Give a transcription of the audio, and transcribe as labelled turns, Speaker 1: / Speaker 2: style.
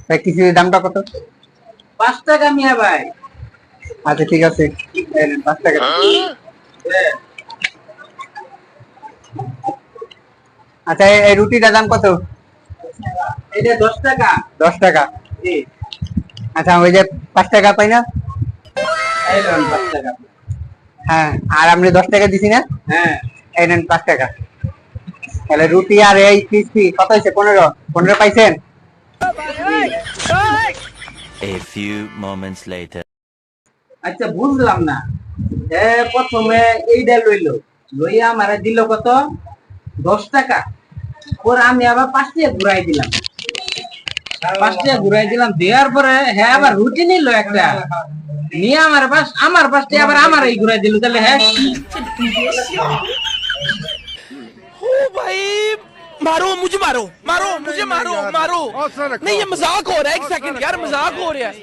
Speaker 1: ভাই খিচুড়ির দামটা কত?
Speaker 2: 5 টাকা মিয়া ভাই।
Speaker 1: আচ্ছা ঠিক আছে, এই নেন 5 টাকা। আচ্ছা এই রুটিটার দাম কত?
Speaker 2: এটা 10 টাকা।
Speaker 1: 10 টাকা।
Speaker 2: জি।
Speaker 1: আচ্ছা ওই যে 5 টাকা পাই না?
Speaker 2: এই লোন 5 টাকা।
Speaker 1: হ্যাঁ, আর আপনি 10 টাকা দিছি না?
Speaker 2: হ্যাঁ।
Speaker 1: এই নেন 5 টাকা। তাহলে রুটি আর এই ক্রিসপি কত হয়েছে? 15 পাইছেন?
Speaker 3: A few moments later.
Speaker 2: আচ্ছা বুঝলাম না, প্রথমে এইটা লইলো, লইয়া আমারে দিল কত? 10 টাকা। পরে আমি আবার 5 টাকা ঘুরাই দিলাম। 5 টাকা ঘুরাই দিলাম, দেওয়ার পরে হ্যাঁ আবার রুটি নিল একটা, নিয়ে আমার 5 টাকা আবার আমার এই ঘুরাই দিল। তাহলে হ্যাঁ
Speaker 4: ओ भाई मारो मुझे, मारो मारो मुझे, मारो मारो। नहीं ये मजाक हो रहा है, एक सेकंड यार, मजाक हो रहा है।